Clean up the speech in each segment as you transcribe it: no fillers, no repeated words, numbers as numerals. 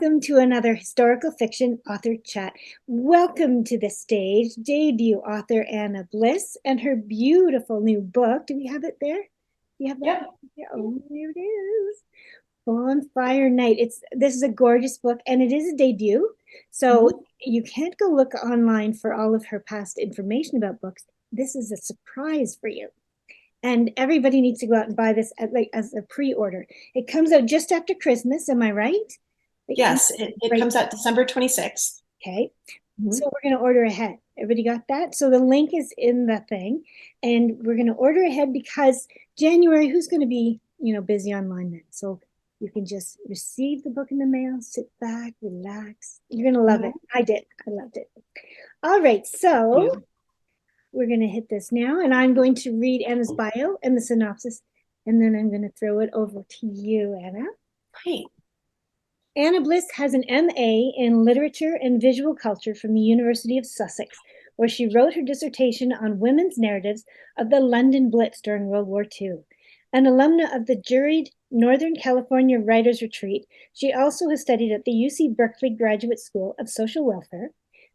welcome to another historical fiction author chat. Welcome to the stage, debut author Anna Bliss and her beautiful new book. Do we have it there? Do you have that? Yep. Yeah, oh, there it is. Bonfire Night. This is a gorgeous book, and it is a debut. So you can't go look online for all of her past information about books. This is a surprise for you. And everybody needs to go out and buy this as a pre-order. It comes out just after Christmas, am I right? Yes, it Right. comes out December 26th. Okay. So we're going to order ahead. Everybody got that? So the link is in the thing, and we're going to order ahead because January, who's going to be, busy online then? So you can just receive the book in the mail, sit back, relax. You're going to love it. I did. I loved it. All right. So we're going to hit this now, and I'm going to read Anna's bio and the synopsis, and then I'm going to throw it over to you, Anna. Great. Anna Bliss has an MA in Literature and Visual Culture from the University of Sussex, where she wrote her dissertation on women's narratives of the London Blitz during World War II. An alumna of the juried Northern California Writers Retreat, she also has studied at the UC Berkeley Graduate School of Social Welfare,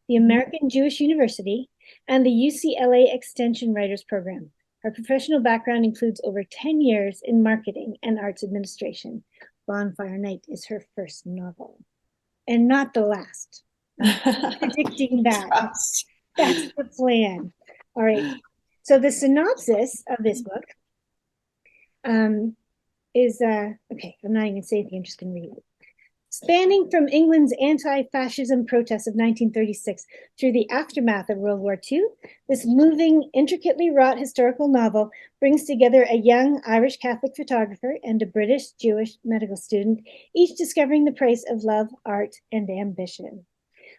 the American Jewish University, and the UCLA Extension Writers Program. Her professional background includes over 10 years in marketing and arts administration. Bonfire Night is her first novel, and not the last. I'm predicting that. That's the plan. All right. So the synopsis of this book is okay. I'm not even going to say anything. I'm just going to read it. Spanning from England's anti-fascism protests of 1936 through the aftermath of World War II, this moving, intricately wrought historical novel brings together a young Irish Catholic photographer and a British Jewish medical student, each discovering the price of love, art, and ambition.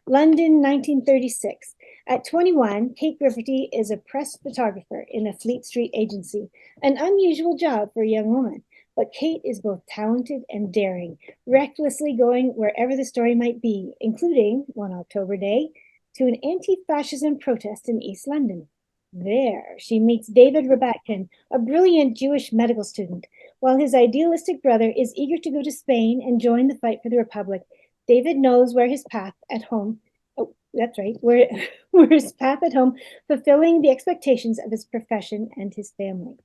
London, 1936. At 21, Kate Grifferty is a press photographer in a Fleet Street agency, an unusual job for a young woman. But Kate is both talented and daring, recklessly going wherever the story might be, including, one October day, to an anti-fascism protest in East London. There, she meets David Rabatkin, a brilliant Jewish medical student. While his idealistic brother is eager to go to Spain and join the fight for the Republic, David knows where his path at home, where his path at home, fulfilling the expectations of his profession and his family.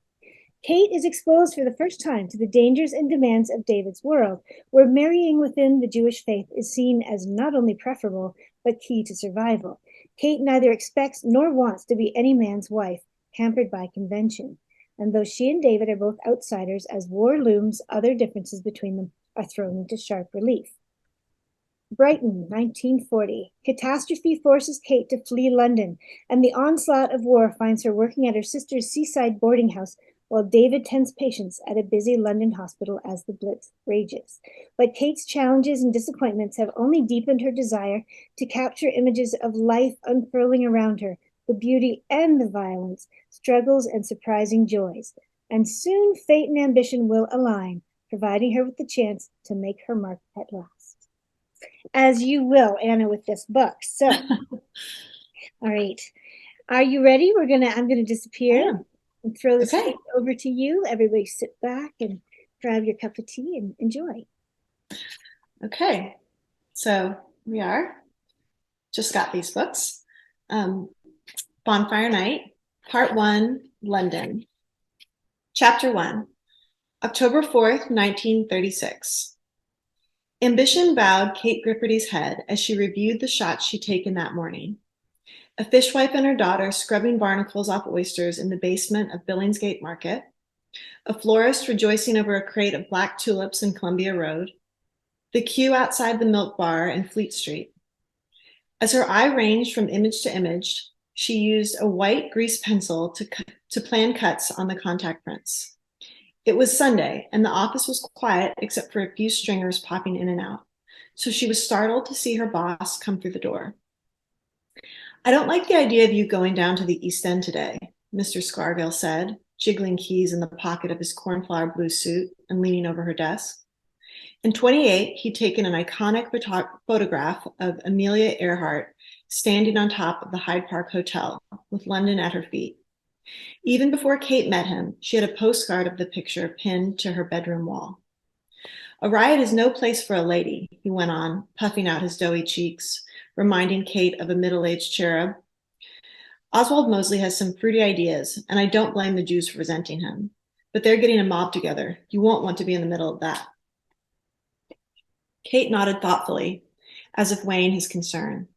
Kate is exposed for the first time to the dangers and demands of David's world, where marrying within the Jewish faith is seen as not only preferable, but key to survival. Kate neither expects nor wants to be any man's wife, hampered by convention. And though she and David are both outsiders, as war looms, other differences between them are thrown into sharp relief. Brighton, 1940. Catastrophe forces Kate to flee London, and the onslaught of war finds her working at her sister's seaside boarding house while David tends patients at a busy London hospital as the Blitz rages. But Kate's challenges and disappointments have only deepened her desire to capture images of life unfurling around her, the beauty and the violence, struggles and surprising joys. And soon fate and ambition will align, providing her with the chance to make her mark at last. As you will, Anna, with this book. So, all right. Are you ready? I'm going to disappear and throw this over to you. Everybody sit back and grab your cup of tea and enjoy. Okay, so we are. Just got these books. Bonfire Night, Part 1, London. Chapter 1, October 4th, 1936. Ambition bowed Kate Grifferty's head as she reviewed the shots she'd taken that morning. A fishwife and her daughter scrubbing barnacles off oysters in the basement of Billingsgate Market, a florist rejoicing over a crate of black tulips in Columbia Road, the queue outside the milk bar in Fleet Street. As her eye ranged from image to image, she used a white grease pencil to plan cuts on the contact prints. It was Sunday, and the office was quiet except for a few stringers popping in and out, so she was startled to see her boss come through the door. "I don't like the idea of you going down to the East End today," Mr. Scargill said, jiggling keys in the pocket of his cornflower blue suit and leaning over her desk. In 28, he'd taken an iconic photograph of Amelia Earhart standing on top of the Hyde Park Hotel with London at her feet. Even before Kate met him, she had a postcard of the picture pinned to her bedroom wall. A riot is no place for a lady, he went on, puffing out his doughy cheeks, reminding Kate of a middle-aged cherub. Oswald Mosley has some fruity ideas, and I don't blame the Jews for resenting him. But they're getting a mob together. You won't want to be in the middle of that. Kate nodded thoughtfully, as if weighing his concern.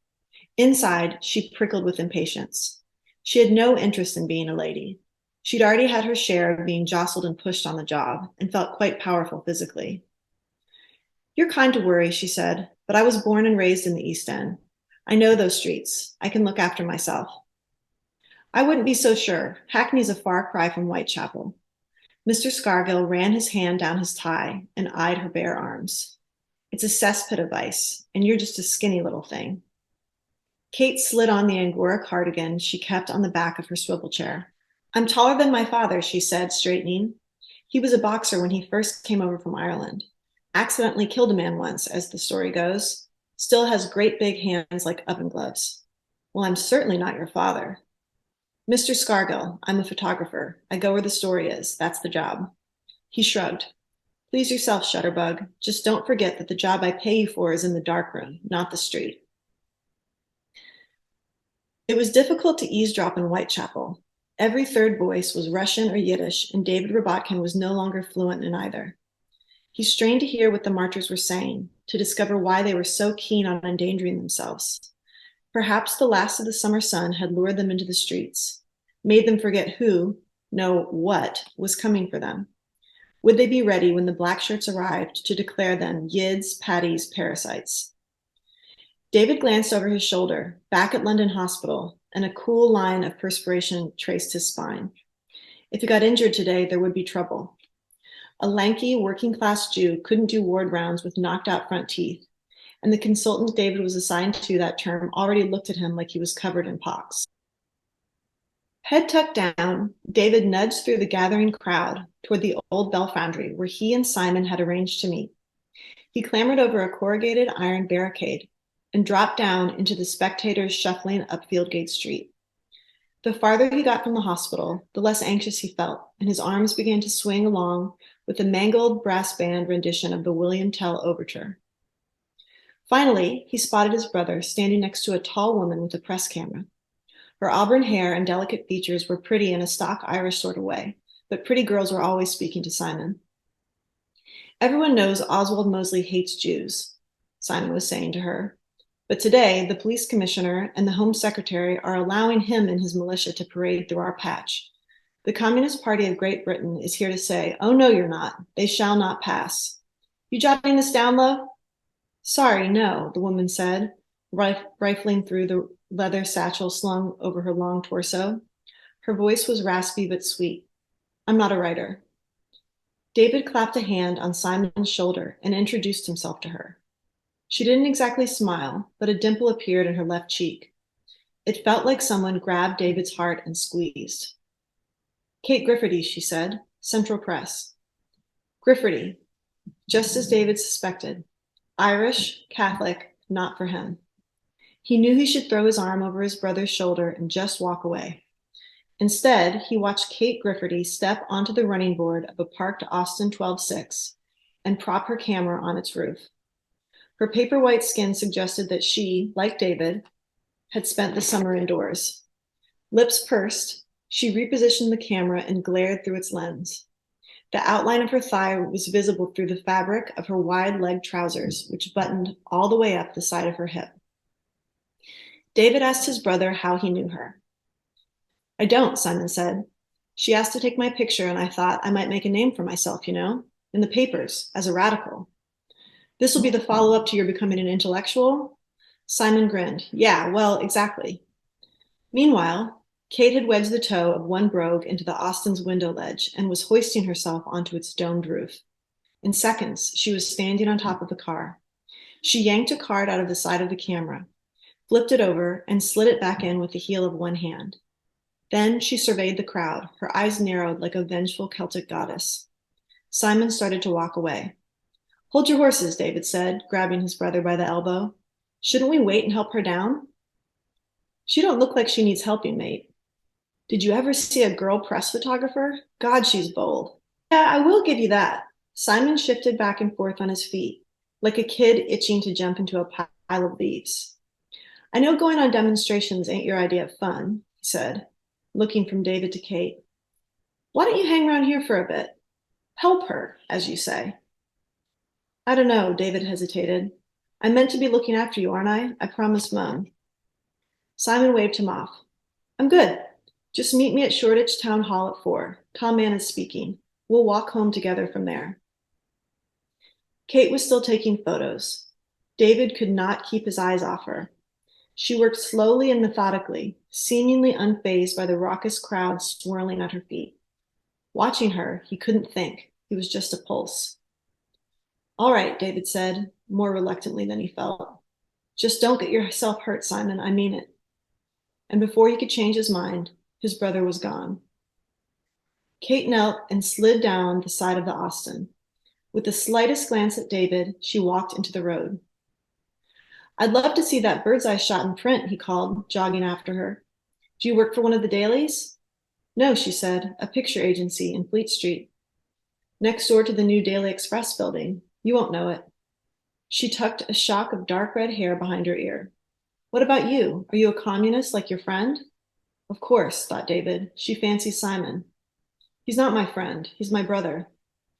Inside, she prickled with impatience. She had no interest in being a lady. She'd already had her share of being jostled and pushed on the job, and felt quite powerful physically. You're kind to worry, she said, but I was born and raised in the East End. I know those streets. I can look after myself. I wouldn't be so sure. Hackney's a far cry from Whitechapel. Mr. Scargill ran his hand down his tie and eyed her bare arms. It's a cesspit of ice, and you're just a skinny little thing. Kate slid on the Angora cardigan she kept on the back of her swivel chair. I'm taller than my father, she said, straightening. He was a boxer when he first came over from Ireland. Accidentally killed a man once, as the story goes. Still has great big hands like oven gloves. Well, I'm certainly not your father. Mr. Scargill, I'm a photographer. I go where the story is. That's the job. He shrugged. Please yourself, Shutterbug. Just don't forget that the job I pay you for is in the darkroom, not the street. It was difficult to eavesdrop in Whitechapel. Every third voice was Russian or Yiddish, and David Rabatkin was no longer fluent in either. He strained to hear what the marchers were saying, to discover why they were so keen on endangering themselves. Perhaps the last of the summer sun had lured them into the streets, made them forget who, no, what, was coming for them. Would they be ready when the black shirts arrived to declare them yids, paddies, parasites? David glanced over his shoulder, back at London Hospital, and a cool line of perspiration traced his spine. If he got injured today, there would be trouble. A lanky, working-class Jew couldn't do ward rounds with knocked-out front teeth, and the consultant David was assigned to that term already looked at him like he was covered in pox. Head tucked down, David nudged through the gathering crowd toward the old bell foundry where he and Simon had arranged to meet. He clambered over a corrugated iron barricade and dropped down into the spectators shuffling up Fieldgate Street. The farther he got from the hospital, the less anxious he felt, and his arms began to swing along with the mangled brass band rendition of the William Tell Overture. Finally, he spotted his brother standing next to a tall woman with a press camera. Her auburn hair and delicate features were pretty in a stock Irish sort of way, but pretty girls were always speaking to Simon. Everyone knows Oswald Mosley hates Jews, Simon was saying to her. But today, the police commissioner and the Home Secretary are allowing him and his militia to parade through our patch. The Communist Party of Great Britain is here to say, oh, no, you're not. They shall not pass. You jotting this down, love? Sorry, no, the woman said, rifling through the leather satchel slung over her long torso. Her voice was raspy but sweet. I'm not a writer. David clapped a hand on Simon's shoulder and introduced himself to her. She didn't exactly smile, but a dimple appeared in her left cheek. It felt like someone grabbed David's heart and squeezed. Kate Grifferty, she said, Central Press. Grifferty, just as David suspected. Irish, Catholic, not for him. He knew he should throw his arm over his brother's shoulder and just walk away. Instead, he watched Kate Grifferty step onto the running board of a parked Austin 12.6 and prop her camera on its roof. Her paper white skin suggested that she, like David, had spent the summer indoors. Lips pursed, she repositioned the camera and glared through its lens. The outline of her thigh was visible through the fabric of her wide-legged trousers, which buttoned all the way up the side of her hip. David asked his brother how he knew her. I don't, Simon said. She asked to take my picture, and I thought I might make a name for myself, you know, in the papers, as a radical. This will be the follow-up to your becoming an intellectual? Simon grinned. Yeah, well, exactly. Meanwhile, Kate had wedged the toe of one brogue into the Austin's window ledge and was hoisting herself onto its domed roof. In seconds, she was standing on top of the car. She yanked a card out of the side of the camera, flipped it over, and slid it back in with the heel of one hand. Then she surveyed the crowd, her eyes narrowed like a vengeful Celtic goddess. Simon started to walk away. Hold your horses, David said, grabbing his brother by the elbow. Shouldn't we wait and help her down? She don't look like she needs helping, mate. Did you ever see a girl press photographer? God, she's bold. Yeah, I will give you that. Simon shifted back and forth on his feet, like a kid itching to jump into a pile of leaves. I know going on demonstrations ain't your idea of fun, he said, looking from David to Kate. Why don't you hang around here for a bit? Help her, as you say. I don't know, David hesitated. I'm meant to be looking after you, aren't I? I promised Mom. Simon waved him off. I'm good. Just meet me at Shoreditch Town Hall at 4. Tom Mann is speaking. We'll walk home together from there. Kate was still taking photos. David could not keep his eyes off her. She worked slowly and methodically, seemingly unfazed by the raucous crowd swirling at her feet. Watching her, he couldn't think. He was just a pulse. All right, David said, more reluctantly than he felt. Just don't get yourself hurt, Simon. I mean it. And before he could change his mind, his brother was gone. Kate knelt and slid down the side of the Austin. With the slightest glance at David, she walked into the road. I'd love to see that bird's eye shot in print, he called, jogging after her. Do you work for one of the dailies? No, she said, a picture agency in Fleet Street. Next door to the new Daily Express building. You won't know it. She tucked a shock of dark red hair behind her ear. What about you? Are you a communist like your friend? Of course, thought David. She fancies Simon. He's not my friend. He's my brother.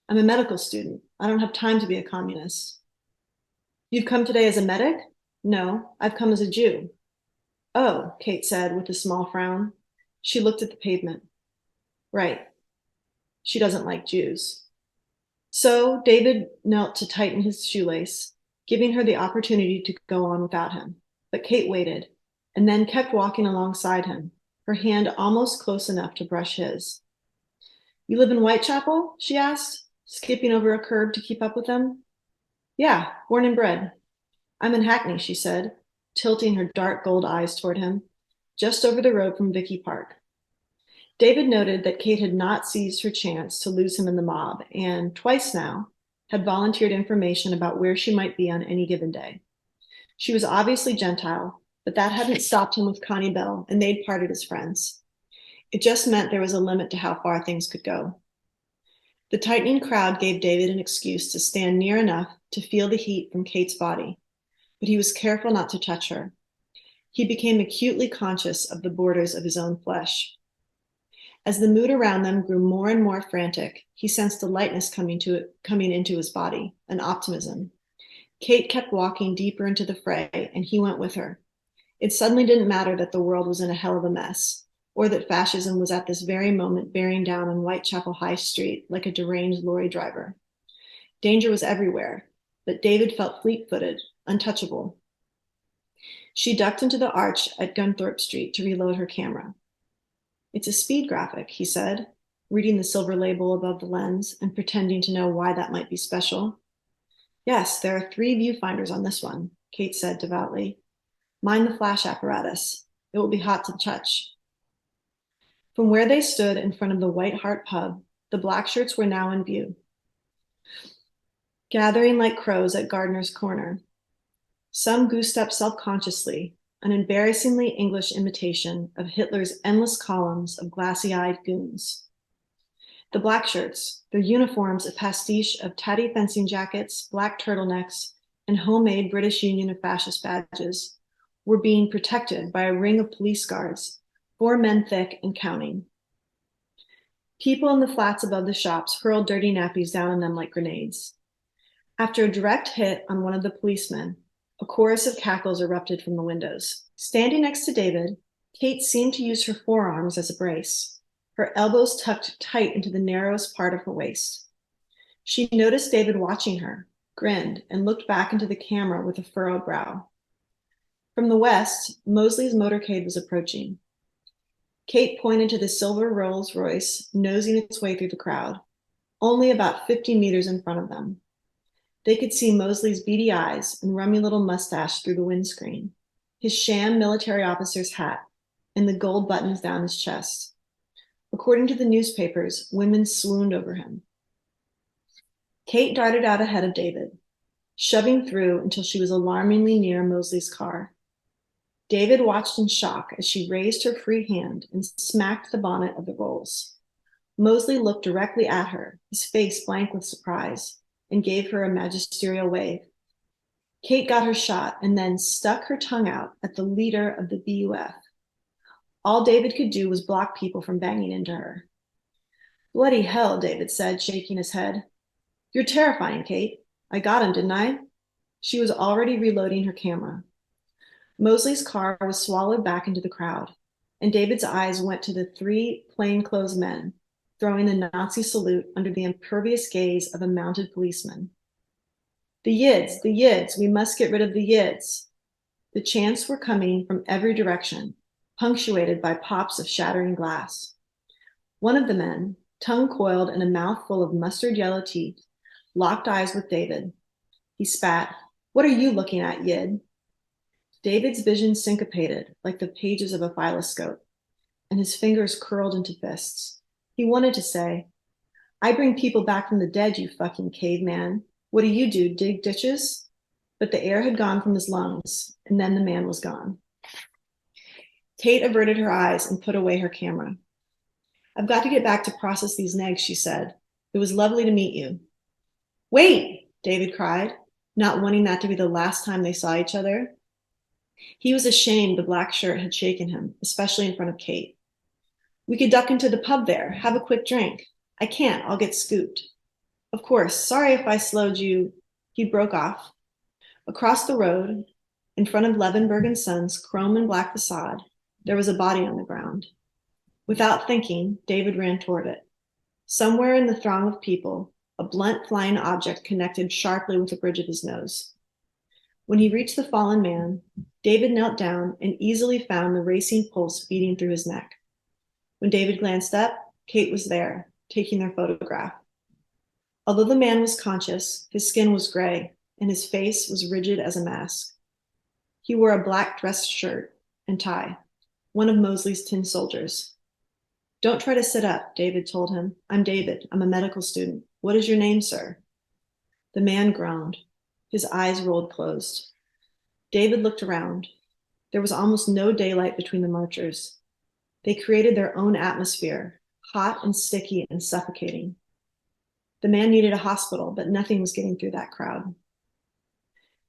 I'm a medical student. I don't have time to be a communist. You've come today as a medic? No, I've come as a Jew. Oh, Kate said with a small frown. She looked at the pavement. Right. She doesn't like Jews. So David knelt to tighten his shoelace, giving her the opportunity to go on without him. But Kate waited, and then kept walking alongside him, her hand almost close enough to brush his. You live in Whitechapel? She asked, skipping over a curb to keep up with them. Yeah, born and bred. I'm in Hackney, she said, tilting her dark gold eyes toward him, just over the road from Vicky Park. David noted that Kate had not seized her chance to lose him in the mob and, twice now, had volunteered information about where she might be on any given day. She was obviously Gentile, but that hadn't stopped him with Connie Bell, and they'd parted as friends. It just meant there was a limit to how far things could go. The tightening crowd gave David an excuse to stand near enough to feel the heat from Kate's body, but he was careful not to touch her. He became acutely conscious of the borders of his own flesh. As the mood around them grew more and more frantic, he sensed a lightness coming into his body, an optimism. Kate kept walking deeper into the fray, and he went with her. It suddenly didn't matter that the world was in a hell of a mess, or that fascism was at this very moment bearing down on Whitechapel High Street like a deranged lorry driver. Danger was everywhere, but David felt fleet-footed, untouchable. She ducked into the arch at Gunthorpe Street to reload her camera. It's a speed graphic, he said, reading the silver label above the lens and pretending to know why that might be special. Yes, there are 3 viewfinders on this one, Kate said devoutly. Mind the flash apparatus. It will be hot to the touch. From where they stood in front of the White Hart pub, the black shirts were now in view, gathering like crows at Gardner's Corner. Some goosed up self-consciously, an embarrassingly English imitation of Hitler's endless columns of glassy-eyed goons. The black shirts, their uniforms a pastiche of tatty fencing jackets, black turtlenecks, and homemade British Union of Fascist badges, were being protected by a ring of police guards, 4 men thick and counting. People in the flats above the shops hurled dirty nappies down on them like grenades. After a direct hit on one of the policemen, a chorus of cackles erupted from the windows. Standing next to David, Kate seemed to use her forearms as a brace, her elbows tucked tight into the narrowest part of her waist. She noticed David watching her, grinned, and looked back into the camera with a furrowed brow. From the west, Mosley's motorcade was approaching. Kate pointed to the silver Rolls Royce nosing its way through the crowd, only about 50 meters in front of them. They could see Mosley's beady eyes and rummy little mustache through the windscreen, his sham military officer's hat, and the gold buttons down his chest. According to the newspapers, women swooned over him. Kate darted out ahead of David, shoving through until she was alarmingly near Mosley's car. David watched in shock as she raised her free hand and smacked the bonnet of the Rolls. Mosley looked directly at her, his face blank with surprise, and gave her a magisterial wave. Kate got her shot and then stuck her tongue out at the leader of the BUF. All David could do was block people from banging into her. Bloody hell, David said, shaking his head. You're terrifying, Kate. I got him, didn't I? She was already reloading her camera. Mosley's car was swallowed back into the crowd, and David's eyes went to the three plainclothes men, throwing the Nazi salute under the impervious gaze of a mounted policeman. The Yids, we must get rid of the Yids. The chants were coming from every direction, punctuated by pops of shattering glass. One of the men, tongue coiled and a mouth full of mustard yellow teeth, locked eyes with David. He spat, What are you looking at, Yid? David's vision syncopated like the pages of a philoscope, and his fingers curled into fists. He wanted to say, I bring people back from the dead, you fucking caveman. What do, dig ditches? But the air had gone from his lungs, and then the man was gone. Kate averted her eyes and put away her camera. I've got to get back to process these negs, she said. It was lovely to meet you. Wait, David cried, not wanting that to be the last time they saw each other. He was ashamed the black shirt had shaken him, especially in front of Kate. We could duck into the pub there, have a quick drink. I can't, I'll get scooped. Of course, sorry if I slowed you. He broke off. Across the road, in front of Levenberg & Sons' chrome and black facade, there was a body on the ground. Without thinking, David ran toward it. Somewhere in the throng of people, a blunt flying object connected sharply with the bridge of his nose. When he reached the fallen man, David knelt down and easily found the racing pulse beating through his neck. When David glanced up, Kate was there, taking their photograph. Although the man was conscious, his skin was gray, and his face was rigid as a mask. He wore a black dress shirt and tie, one of Mosley's tin soldiers. Don't try to sit up, David told him. I'm David. I'm a medical student. What is your name, sir? The man groaned. His eyes rolled closed. David looked around. There was almost no daylight between the marchers. They created their own atmosphere, hot and sticky and suffocating. The man needed a hospital, but nothing was getting through that crowd.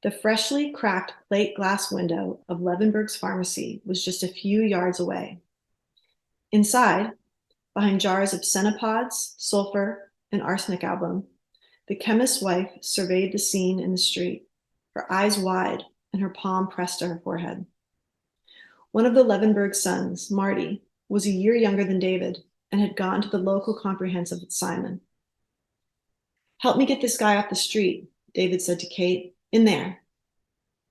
The freshly cracked plate glass window of Levenberg's pharmacy was just a few yards away. Inside, behind jars of Cenopods, sulfur, and arsenic album, the chemist's wife surveyed the scene in the street, her eyes wide and her palm pressed to her forehead. One of the Levenberg sons, Marty, was a year younger than David and had gone to the local comprehensive with Simon. Help me get this guy off the street, David said to Kate. In there.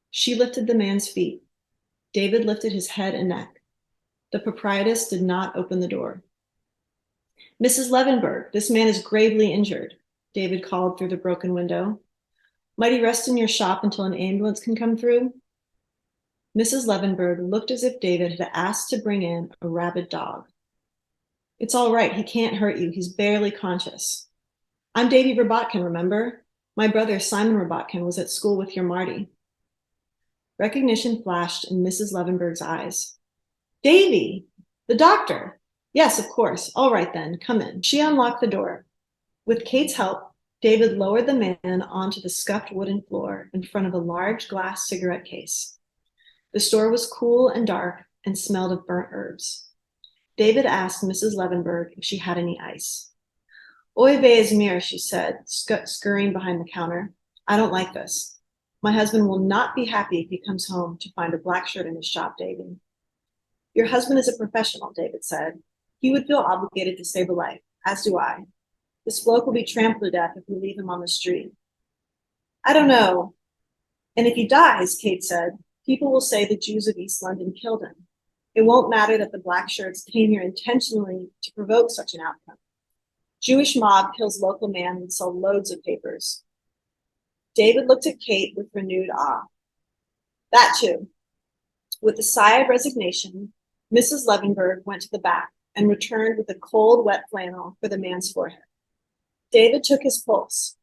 She lifted the man's feet. David lifted his head and neck. The proprietress did not open the door. Mrs. Levenberg, this man is gravely injured, David called through the broken window. Might he rest in your shop until an ambulance can come through? Mrs. Levenberg looked as if David had asked to bring in a rabid dog. It's all right, he can't hurt you, he's barely conscious. I'm David Rabatkin, remember? My brother, Simon Rabatkin, was at school with your Marty. Recognition flashed in Mrs. Levenberg's eyes. Davy, the doctor. Yes, of course. All right then, come in. She unlocked the door. With Kate's help, David lowered the man onto the scuffed wooden floor in front of a large glass cigarette case. The store was cool and dark and smelled of burnt herbs. David asked Mrs. Levenberg if she had any ice. Oy vey is mir, she said, scurrying behind the counter. I don't like this. My husband will not be happy if he comes home to find a black shirt in his shop, David. Your husband is a professional, David said. He would feel obligated to save a life, as do I. This bloke will be trampled to death if we leave him on the street. I don't know. And if he dies, Kate said, people will say the Jews of East London killed him. It won't matter that the black shirts came here intentionally to provoke such an outcome. Jewish mob kills local man and sell loads of papers. David looked at Kate with renewed awe. That too. With a sigh of resignation, Mrs. Levenberg went to the back and returned with a cold, wet flannel for the man's forehead. David took his pulse.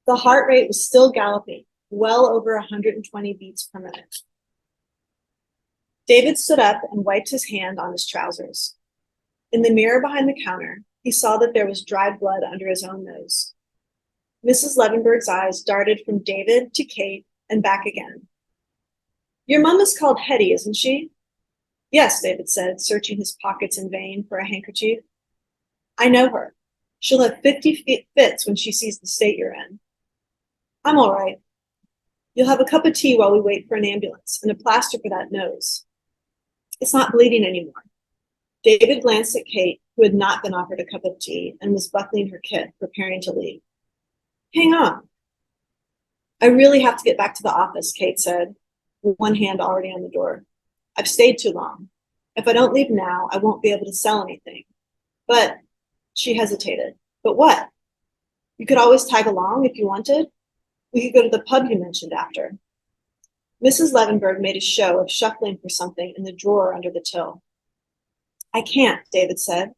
The heart rate was still galloping, well over 120 beats per minute. David stood up and wiped his hand on his trousers. In the mirror behind the counter, He saw that there was dried blood under his own nose. Mrs. Levenberg's eyes darted from David to Kate and back again. Your mom is called Hetty, isn't she? Yes, David said, searching his pockets in vain for a handkerchief. I know her. She'll have 50 fits when she sees the state you're in. I'm all right. You'll have a cup of tea while we wait for an ambulance and a plaster for that nose. It's not bleeding anymore. David glanced at Kate, who had not been offered a cup of tea and was buckling her kit, preparing to leave. Hang on. I really have to get back to the office, Kate said, with one hand already on the door. I've stayed too long. If I don't leave now, I won't be able to sell anything. But, she hesitated. But what? You could always tag along if you wanted. We could go to the pub you mentioned after. Mrs. Levenberg made a show of shuffling for something in the drawer under the till. I can't, David said,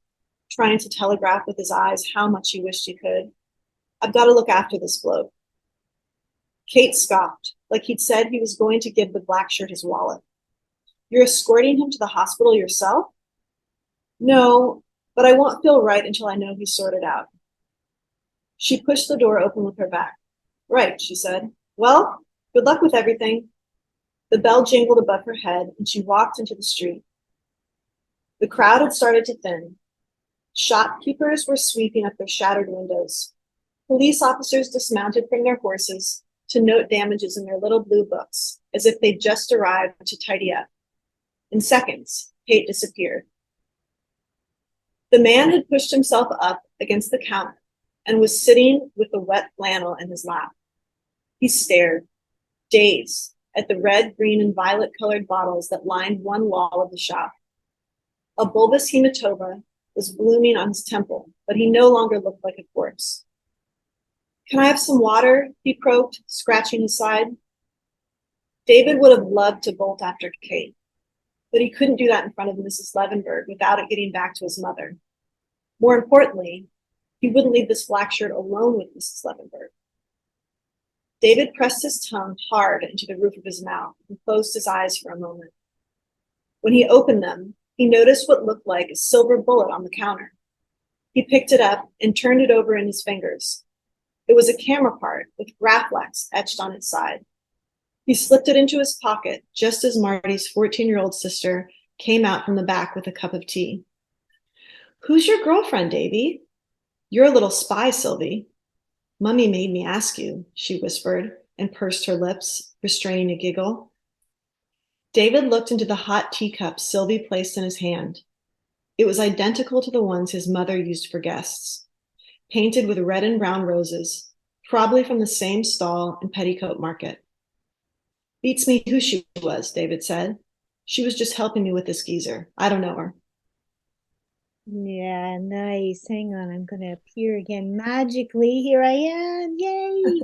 trying to telegraph with his eyes how much he wished he could. I've got to look after this bloke. Kate scoffed, like he'd said he was going to give the black shirt his wallet. You're escorting him to the hospital yourself? No, but I won't feel right until I know he's sorted out. She pushed the door open with her back. Right, she said. Well, good luck with everything. The bell jingled above her head, and she walked into the street. The crowd had started to thin. Shopkeepers were sweeping up their shattered windows. Police officers dismounted from their horses to note damages in their little blue books, as if they'd just arrived to tidy up. In seconds, Kate disappeared. The man had pushed himself up against the counter and was sitting with the wet flannel in his lap. He stared, dazed, at the red, green, and violet-colored bottles that lined one wall of the shop. A bulbous hematoma was blooming on his temple, but he no longer looked like a corpse. Can I have some water? He croaked, scratching his side. David would have loved to bolt after Kate, but he couldn't do that in front of Mrs. Levenberg without it getting back to his mother. More importantly, he wouldn't leave this black shirt alone with Mrs. Levenberg. David pressed his tongue hard into the roof of his mouth and closed his eyes for a moment. When he opened them, he noticed what looked like a silver bullet on the counter. He picked it up and turned it over in his fingers. It was a camera part with Graflex etched on its side. He slipped it into his pocket just as Marty's 14-year-old sister came out from the back with a cup of tea. Who's your girlfriend, Davy? You're a little spy, Sylvie. Mummy made me ask you, she whispered and pursed her lips, restraining a giggle. David looked into the hot teacup Sylvie placed in his hand. It was identical to the ones his mother used for guests, painted with red and brown roses, probably from the same stall in Petticoat Market. Beats me who she was, David said. She was just helping me with this geezer. I don't know her. Yeah, nice. Hang on, I'm going to appear again magically. Here I am. Yay.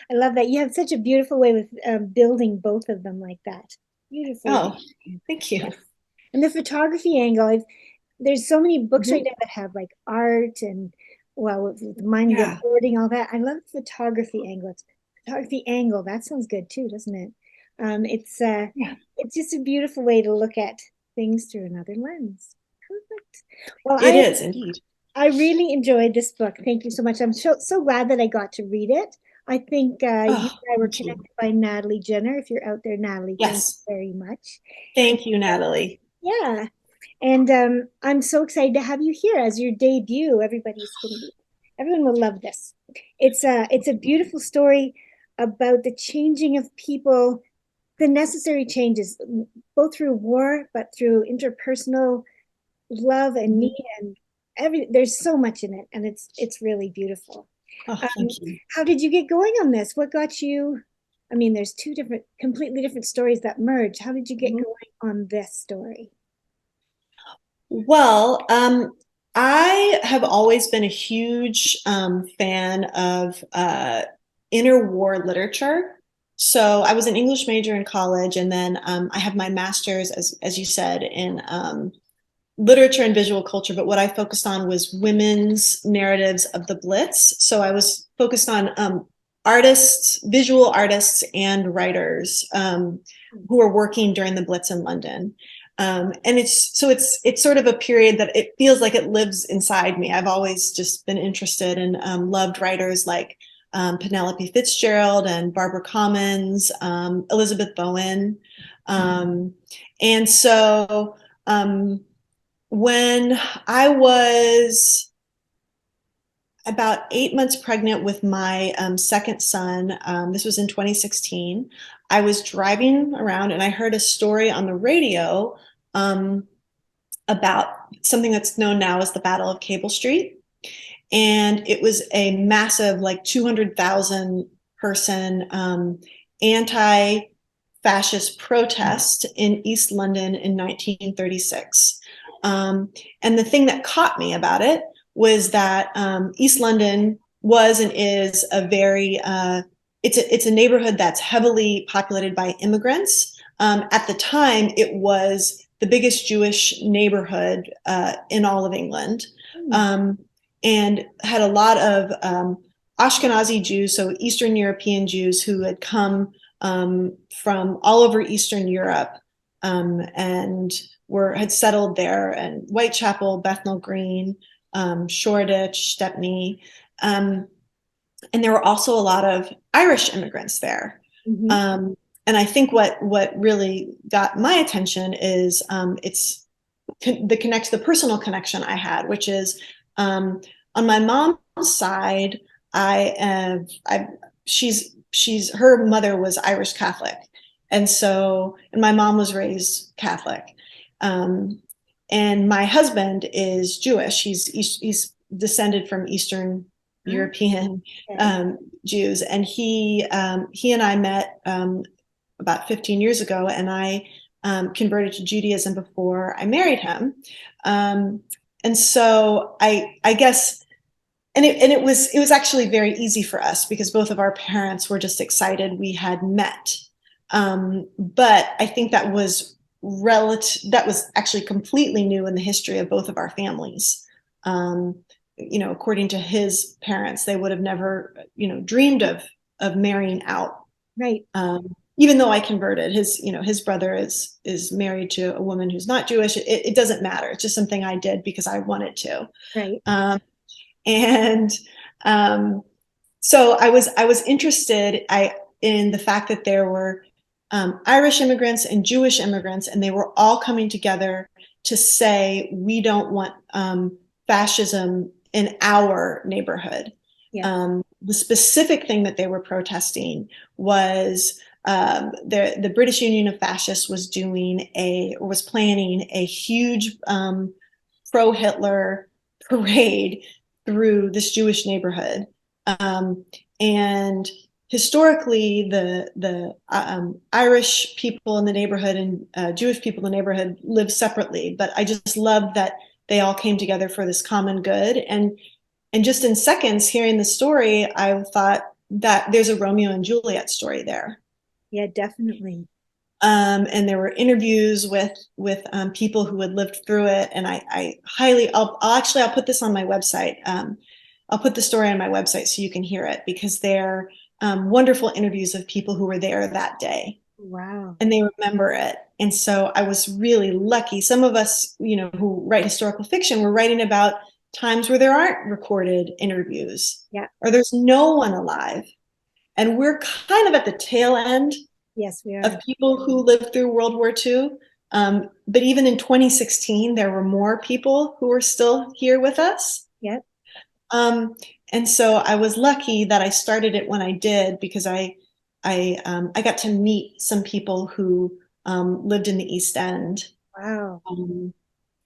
I love that. You have such a beautiful way with building both of them like that. Beautiful. Oh, thank you. And the photography angle, there's so many books right now that have like art and, well, with mind recording, all that. I love the photography angle. Photography angle, that sounds good too, doesn't it? It's just a beautiful way to look at things through another lens. Perfect. Well, it is indeed. I really enjoyed this book. Thank you so much. I'm so glad that I got to read it. I think you and I were connected by Natalie Jenner. If you're out there, Natalie, yes. Thank you very much. Thank you, Natalie. Yeah. And I'm so excited to have you here as your debut. Everyone will love this. It's a beautiful story about the changing of people, the necessary changes, both through war, but through interpersonal love and need and there's so much in it, and it's really beautiful. Thank you. How did you get going on this? What got you? I mean, there's two completely different stories that merge. How did you get going on this story? Well, I have always been a huge fan of interwar literature. So I was an English major in college, and then I have my master's, as you said, in literature and visual culture. But what I focused on was women's narratives of the Blitz. So I was focused on artists, visual artists, and writers who were working during the Blitz in London. And it's sort of a period that it feels like it lives inside me. I've always just been interested and loved writers like Penelope Fitzgerald and Barbara Commons, Elizabeth Bowen. And so when I was about 8 months pregnant with my second son, this was in 2016, I was driving around and I heard a story on the radio about something that's known now as the Battle of Cable Street. And it was a massive, like 200,000 person anti-fascist protest in East London in 1936. And the thing that caught me about it was that East London was and is a very, it's a neighborhood that's heavily populated by immigrants. At the time, it was the biggest Jewish neighborhood in all of England, and had a lot of Ashkenazi Jews, so Eastern European Jews who had come from all over Eastern Europe and had settled there, and Whitechapel, Bethnal Green, Shoreditch, Stepney. And there were also a lot of Irish immigrants there. And I think what really got my attention is the personal connection I had, which is on my mom's side, her mother was Irish Catholic, and my mom was raised Catholic, and my husband is Jewish. He's descended from Eastern European Jews, and he and I met about 15 years ago, and I converted to Judaism before I married him. And so I guess, and it was actually very easy for us because both of our parents were just excited we had met. But I think that was actually completely new in the history of both of our families. According to his parents, they would have never, dreamed of marrying out. Right. Even though I converted, his brother is married to a woman who's not Jewish. It doesn't matter. It's just something I did because I wanted to. Right. So I was interested in the fact that there were Irish immigrants and Jewish immigrants, and they were all coming together to say, we don't want fascism in our neighborhood. Yeah. The specific thing that they were protesting was the British Union of Fascists was planning a huge pro-Hitler parade through this Jewish neighborhood. And historically, the Irish people in the neighborhood and Jewish people in the neighborhood lived separately. But I just loved that they all came together for this common good. And just in seconds, hearing the story, I thought that there's a Romeo and Juliet story there. Yeah, definitely. And there were interviews with people who had lived through it, and I'll put this on my website. I'll put the story on my website so you can hear it, because they're wonderful interviews of people who were there that day. Wow. And they remember it. And so I was really lucky. Some of us, who write historical fiction, were writing about times where there aren't recorded interviews, or there's no one alive. And we're kind of at the tail end, yes, we are, of people who lived through World War II. But even in 2016, there were more people who were still here with us. Yep. And so I was lucky that I started it when I did, because I got to meet some people who lived in the East End. Wow.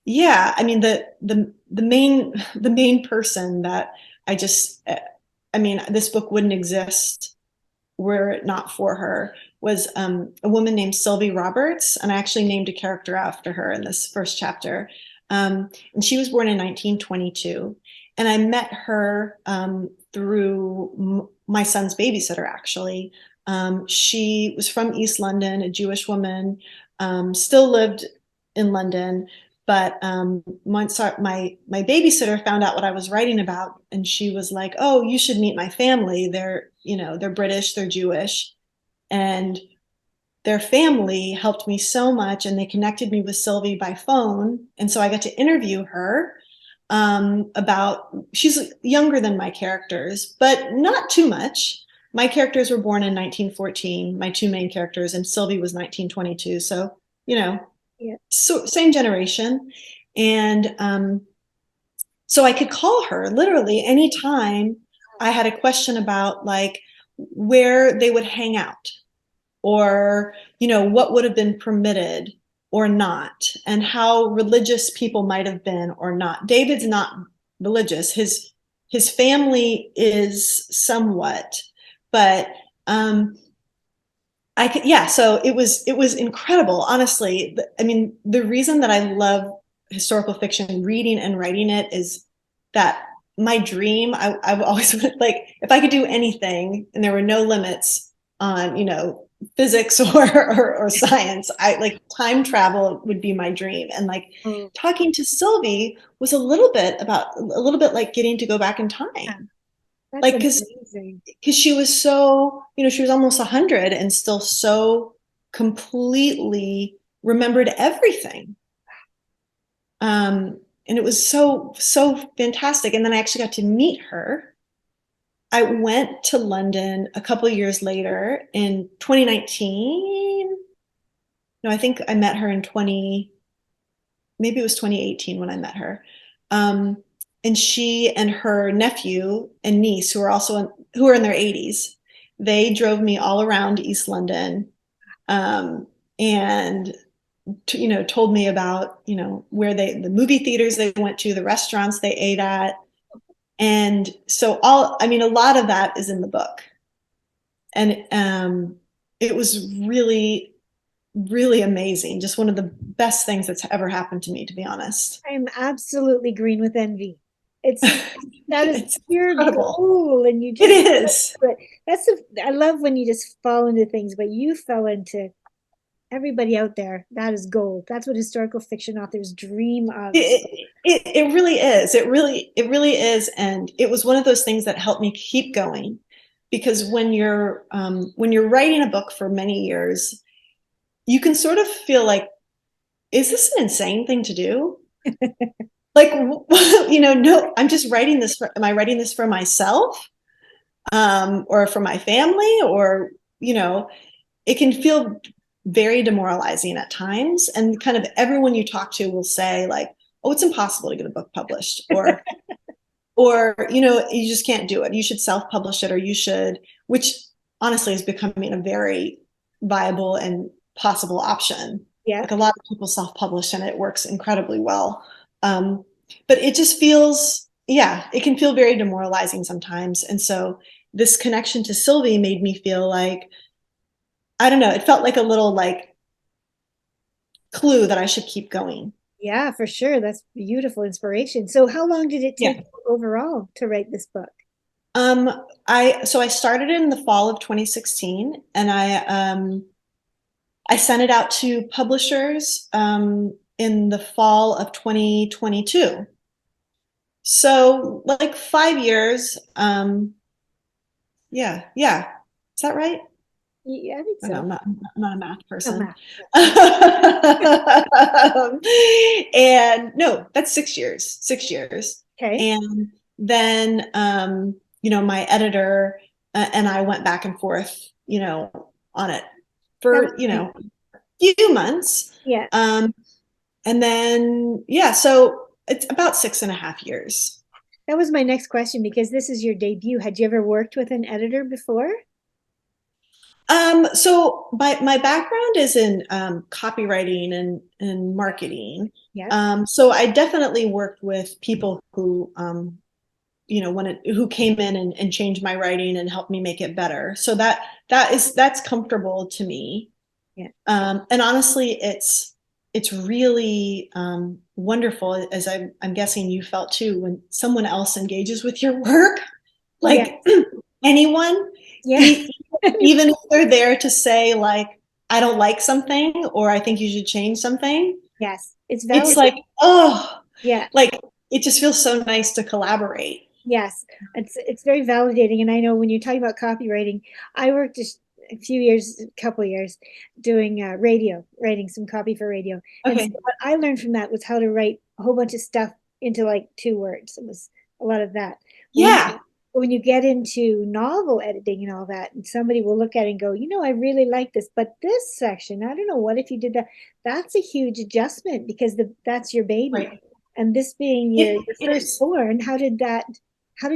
Yeah, I mean the main person that this book wouldn't exist were it not for her, was a woman named Sylvie Roberts, and I actually named a character after her in this first chapter. And she was born in 1922, and I met her through my son's babysitter, actually. She was from East London, a Jewish woman, still lived in London, but once my babysitter found out what I was writing about, and she was like, "Oh, you should meet my family. They're British, they're Jewish." And their family helped me so much, and they connected me with Sylvie by phone. And so I got to interview her she's younger than my characters, but not too much. My characters were born in 1914, my two main characters, and Sylvie was 1922. So, yeah. So same generation. And so I could call her literally anytime I had a question about like where they would hang out, or, what would have been permitted or not, and how religious people might have been or not. David's not religious. His family is somewhat, but so it was incredible, honestly. I mean, the reason that I love historical fiction, reading and writing it, is that my dream, I've always like, if I could do anything and there were no limits on, physics or science, I like time travel would be my dream. And like talking to Sylvie was a little bit like getting to go back in time. Yeah. Like, because she was so, she was almost 100 and still so completely remembered everything. And it was so fantastic. And then I actually got to meet her. I went to London a couple of years later in 2019. No, I think I met her in maybe it was 2018 when I met her. And she and her nephew and niece, who are in their 80s, they drove me all around East London, and told me about where the movie theaters they went to, the restaurants they ate at. And so a lot of that is in the book. And it was really, really amazing. Just one of the best things that's ever happened to me, to be honest. I am absolutely green with envy. That is pure goal, and you just, it is. I love when you just fall into things, but you fell into everybody out there. That is gold. That's what historical fiction authors dream of. It really is. It really is. And it was one of those things that helped me keep going, because when you're writing a book for many years, you can sort of feel like, is this an insane thing to do? Like, no, I'm just writing this am I writing this for myself, or for my family, or, it can feel very demoralizing at times. And kind of everyone you talk to will say like, oh, it's impossible to get a book published, or, you just can't do it. You should self-publish it, or you should, which honestly is becoming a very viable and possible option. Yeah. Like, a lot of people self-publish and it works incredibly well. But it just feels, it can feel very demoralizing sometimes. And so this connection to Sylvie made me feel like, I don't know, it felt like a little like clue that I should keep going. Yeah, for sure. That's beautiful inspiration. So how long did it take overall to write this book? I started in the fall of 2016, and I sent it out to publishers in the fall of 2022. So like 5 years. Yeah. Is that right? Yeah, I think so. I'm not a math person. No, And no, that's 6 years. 6 years. Okay. And then my editor and I went back and forth, on it for a few months. Yeah. And then so it's about 6.5 years. That was my next question, because this is your debut. Had you ever worked with an editor before? So my background is in copywriting and marketing. Yeah. So I definitely worked with people who who came in and changed my writing and helped me make it better. So that's comfortable to me. Yeah. And honestly, it's really wonderful, as I'm guessing you felt too, when someone else engages with your work, like anyone. Yeah. Even if they're there to say like, I don't like something, or I think you should change something. Yes. It's like, oh, yeah. Like, it just feels so nice to collaborate. Yes. It's very validating. And I know when you're talking about copywriting, I worked a couple years doing radio, writing some copy for radio. And so Okay. what I learned from that was how to write a whole bunch of stuff into like 2 words. It was a lot of that. Yeah. When you get into novel editing and all that, and somebody will look at it and go, I really like this, but this section, I don't know, what if you did that? That's a huge adjustment because that's your baby. Right. And this being your It is. firstborn, how did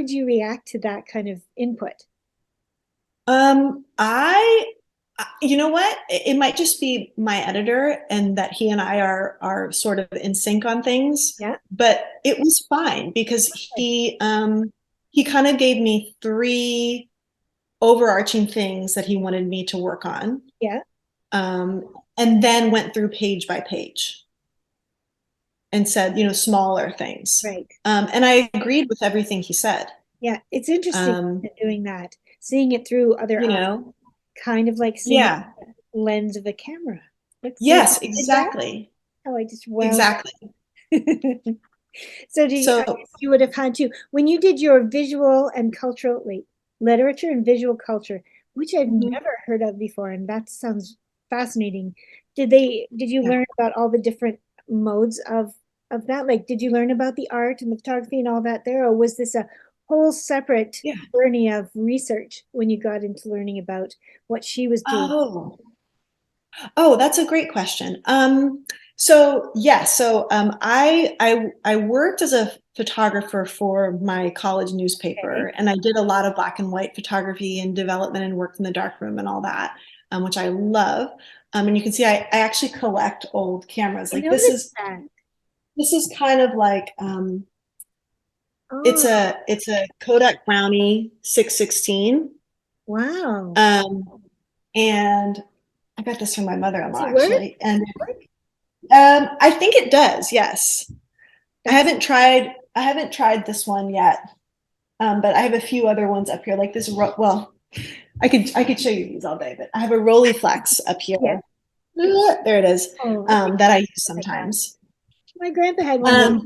you react to that kind of input? You know what? It might just be my editor and that he and I are sort of in sync on things, Yeah. but it was fine because he kind of gave me three overarching things that he wanted me to work on. Yeah. And then went through page by page and said, smaller things. Right. And I agreed with everything he said. Yeah. It's interesting doing that, seeing it through other eyes, kind of like seeing yeah. the lens of a camera. Yes, exactly. Oh, I just wow. Exactly. So I guess you would have had to, when you did your visual and cultural, literature and visual culture, which I've never heard of before, and that sounds fascinating. Did you learn about all the different modes of that? Like, did you learn about the art and the photography and all that there, or was this a whole separate journey of research when you got into learning about what she was doing? Oh, that's a great question. I worked as a photographer for my college newspaper, and I did a lot of black and white photography and development and worked in the darkroom and all that, which I love. And you can see I actually collect old cameras. Like this is kind of like it's a Kodak Brownie 616. Wow. And I got this from my mother-in-law actually, and I think it does. Yes, I haven't tried this one yet, but I have a few other ones up here, like this. Well, I could show you these all day, but I have a Rolleiflex up here. Yeah. There it is. That I use sometimes. My grandpa had one.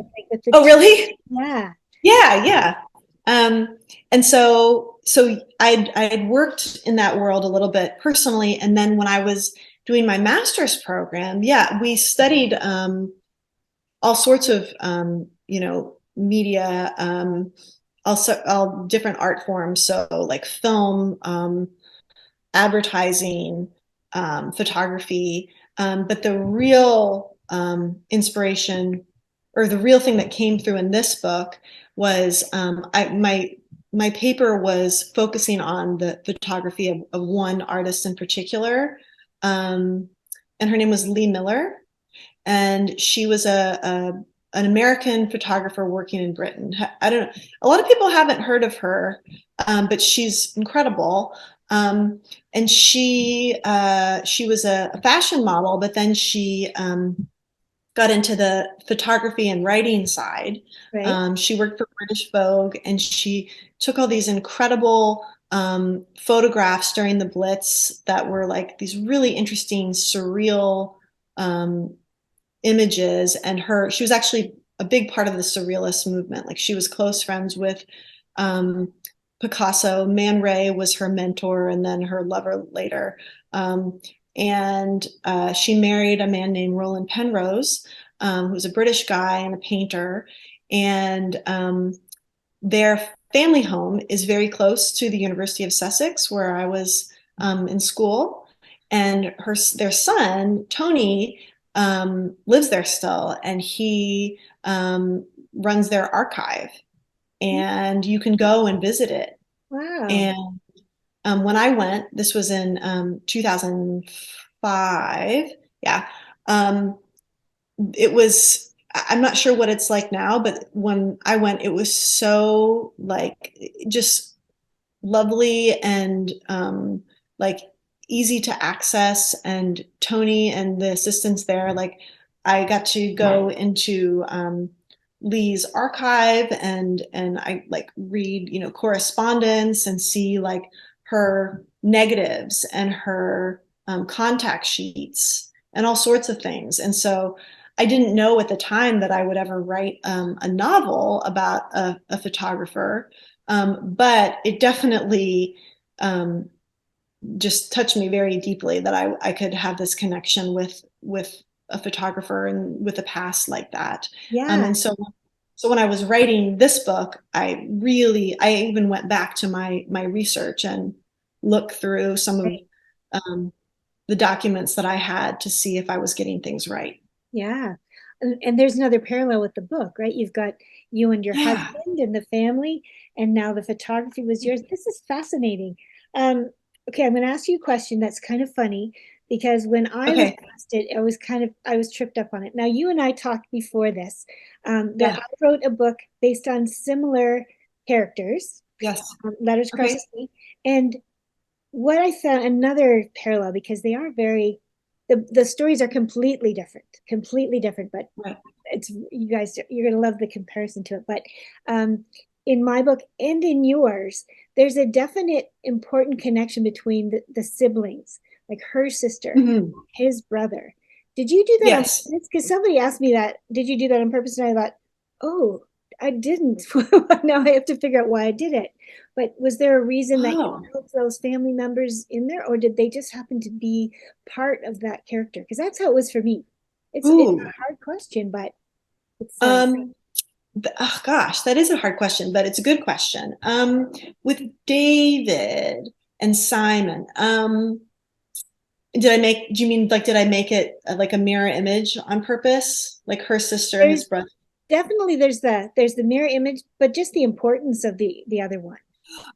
Oh, really? Yeah. Yeah. And so I'd worked in that world a little bit personally. And then when I was doing my master's program, we studied all sorts of, media, also all different art forms. So like film, advertising, photography. But the real inspiration or the real thing that came through in this book was my paper was focusing on the photography of one artist in particular, and her name was Lee Miller, and she was an American photographer working in Britain. I don't know, a lot of people haven't heard of her, but she's incredible. And she was a fashion model, but then she got into the photography and writing side. Right. She worked for British Vogue, and she took all these incredible photographs during the Blitz that were like these really interesting, surreal images. And she was actually a big part of the surrealist movement. Like she was close friends with Picasso. Man Ray was her mentor and then her lover later. And she married a man named Roland Penrose, who was a British guy and a painter. And their family home is very close to the University of Sussex, where I was in school. And their son, Tony, lives there still, and he runs their archive. And you can go and visit it. Wow. And when I went, this was in 2005. Yeah. It was, I'm not sure what it's like now, but when I went, it was so like just lovely and like easy to access. And Tony and the assistants there, like I got to go into Lee's archive and I like read, correspondence and see like her negatives and her contact sheets and all sorts of things. And so I didn't know at the time that I would ever write a novel about a photographer, but it definitely just touched me very deeply, that I could have this connection with a photographer and with a past like that. Yeah. And so when I was writing this book, I even went back to my research and looked through some of the documents that I had to see if I was getting things right. Yeah. And there's another parallel with the book, right? You've got you and your Yeah. husband and the family, and now the photography was yours. This is fascinating. Okay, I'm going to ask you a question that's kind of funny, because when I was Okay. asked it, I was tripped up on it. Now, you and I talked before this, that Yeah. I wrote a book based on similar characters, Yes. Letters Across Okay. the Sea. And what I found, another parallel, because they are very, the stories are completely different, but Right. it's, you guys, you're gonna love the comparison to it. But in my book and in yours, there's a definite important connection between the siblings, like her sister, Mhm. his brother. Did you do that on Yes. purpose? Because somebody asked me that. Did you do that on purpose? And I thought, oh, I didn't. Now I have to figure out why I did it. But was there a reason that you Oh. put those family members in there, or did they just happen to be part of that character? Because that's how it was for me. It's Ooh. a hard question, but it's Um, oh gosh, that is a hard question, but it's a good question. With David and Simon, do you mean like, did I make it like a mirror image on purpose? Like her sister, his there's brother? definitely there's the mirror image, but just the importance of the other one.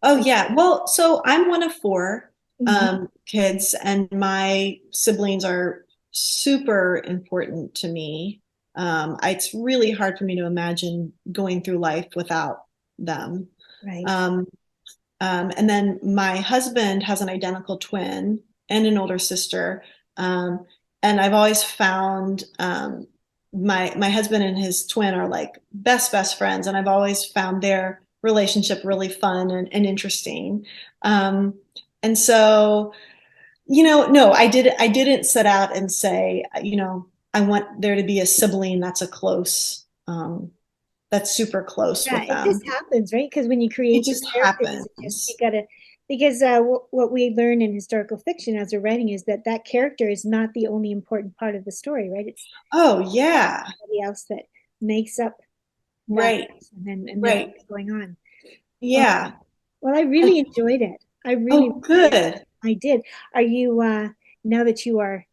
Oh yeah. Well, so I'm one of four Mhm. kids, and my siblings are super important to me. It's really hard for me to imagine going through life without them. Right. Um, and then my husband has an identical twin and an older sister. Um, and I've always found my husband and his twin are like best friends, and I've always found their relationship really fun and interesting. Um, and so, no, I didn't set out and say, I want there to be a sibling that's super close Yeah, with it them. just happens, right? Because when you It create your just characters, you happens. gotta, because what we learn in historical fiction as we're writing is that that character is not the only important part of the story, right? It's Oh yeah. somebody else that makes up that Right. person and Right. everything's going on. Oh, Yeah. well, I really enjoyed it. I really, Oh, good. I did. Are you, now that you are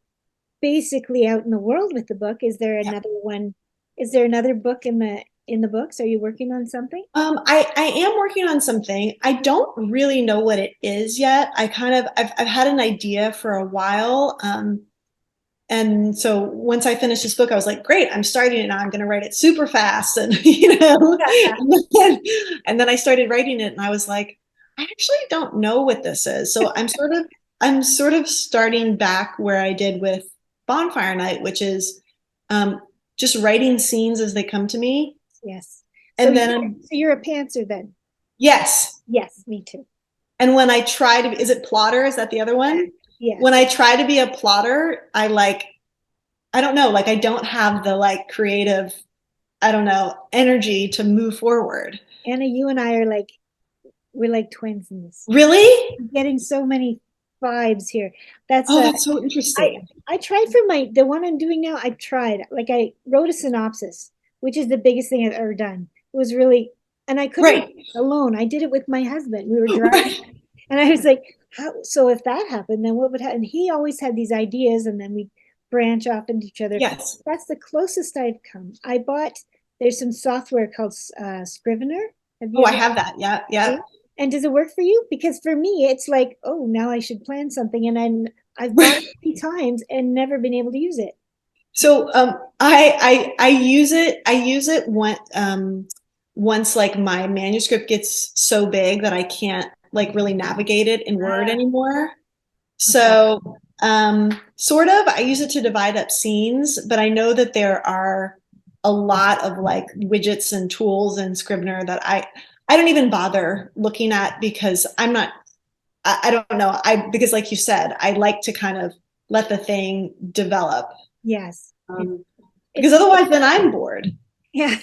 basically out in the world with the book, is there Yeah. another one? Is there another book in the books? Are you working on something? I am working on something. I don't really know what it is yet. I've had an idea for a while. And so once I finished this book, I was like, great, I'm starting it now. I'm going to write it super fast. And, and then I started writing it, and I was like, I actually don't know what this is. So I'm sort of starting back where I did with Bonfire Night, which is just writing scenes as they come to me. Yes. And then, So you're a pantser then? yes. Yes, me too. And when I try to, is it plotter? Is that the other Yeah. one? When Yes. I try to be a plotter, I don't know, like I don't have the like creative, I don't know, energy to move forward. Anna, you and I are like, we're like twins in this. Really? I'm getting so many vibes here. That's Oh, that's so interesting. I tried for the one I'm doing now. I tried, like, I wrote a synopsis, which is the biggest thing I've ever done. It was really, and I couldn't Right. do it alone. I did it with my husband. We were driving, Right. and I was like, how? So if that happened, then what would happen? He always had these ideas, and then we branch off into each other. Yes. That's the closest I've come. I bought. There's some software called Scrivener. Have Oh, you I ever? have that. Yeah. Yeah. And does it work for you? Because for me, it's like, oh, now I should plan something, and I've bought it 3 times and never been able to use it. So I use it. I use it once like my manuscript gets so big that I can't like really navigate it in Word Ah, anymore. okay. So sort of, I use it to divide up scenes, but I know that there are a lot of like widgets and tools in Scrivener that I don't even bother looking at, because I don't know. Because like you said, I like to kind of let the thing develop. Yes. Because It's otherwise then I'm bored. yeah,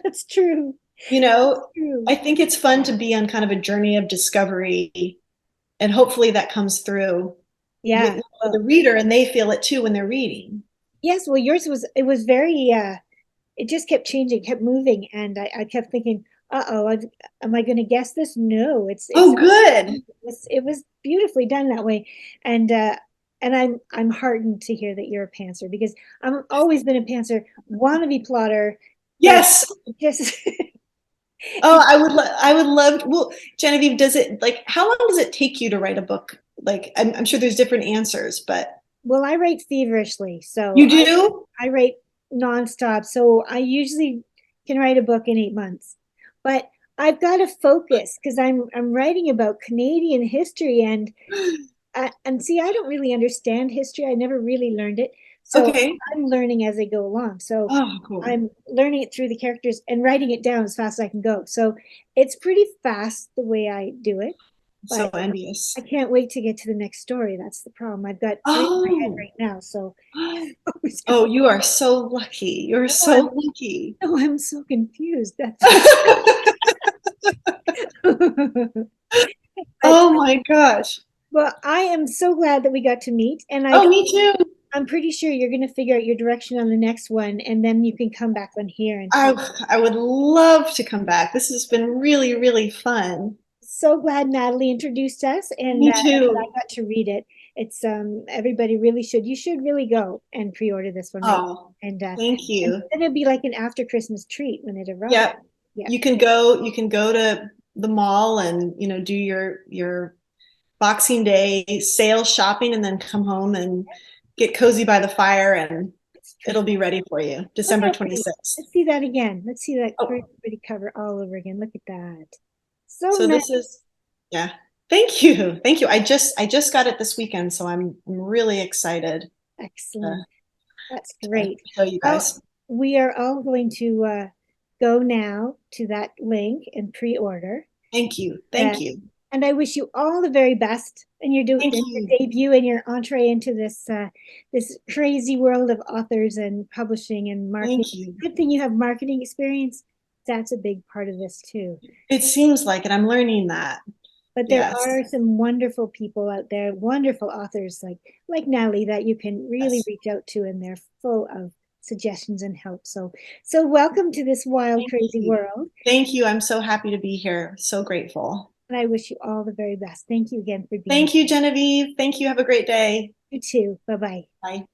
that's true. You know, True. I think it's fun to be on kind of a journey of discovery and hopefully that comes through Yeah. with the reader, and they feel it too when they're reading. Yes, well, yours was, it was very, it just kept changing, kept moving, and I kept thinking, uh-oh, am I going to guess this? No, Oh, good. it was beautifully done that way, and I'm heartened to hear that you're a pantser because I've always been a pantser, wannabe plotter, but Yes. just Oh, I would love, well, Genevieve, does it, like, how long does it take you to write a book? Like, I'm sure there's different answers, but well, I write feverishly, so you do? I write nonstop. So I usually can write a book in 8 months, but I've got to focus because I'm writing about Canadian history and see, I don't really understand history. I never really learned it, so Okay. I'm learning as I go along. So Oh, cool. I'm learning it through the characters and writing it down as fast as I can go. So it's pretty fast the way I do it, So but envious. I can't wait to get to the next story. That's the problem. I've got three in my head Oh, right now, so it's oh, you are so lucky. You're oh, I'm so lucky. oh, I'm so confused. That's but Oh my gosh. well, I am so glad that we got to meet, and Oh, me too. I'm pretty sure you're going to figure out your direction on the next one, and then you can come back on here and talk. I would love to come back. This has been really, really fun. So glad Natalie introduced us, and Me I too. got to read it. It's everybody really should. You should really go and pre-order this one, right? Oh, And thank and you. then it'll be like an after Christmas treat when it arrives. Yep. Yeah. You can go to the mall and, do your Boxing Day sale shopping and then come home and get cozy by the fire and It's it'll true. be ready for you. Look December how pretty. 26th. Let's see that again. Let's see that Oh, pretty cover all over again. Look at that. So so nice. this is, yeah. Thank you. Thank you. I just got it this weekend, so I'm really excited Excellent. That's to great. show you Well, guys. we are all going to go now to that link and pre-order. Thank you. Uh, Thank you. and I wish you all the very best and Thank in your you. debut and your entree into this crazy world of authors and publishing and marketing. Thank you. Good thing you have marketing experience. That's a big part of this too. It seems like it. I'm learning that. But there Yes. are some wonderful people out there, wonderful authors like Natalie that you can really Yes. reach out to, and they're full of suggestions and help. So welcome to this wild, Thank crazy you. world. Thank you. I'm so happy to be here. So grateful. And I wish you all the very best. Thank you again for being Thank you, Genevieve. Thank you. Have a great day. here. You too. Bye bye. Bye.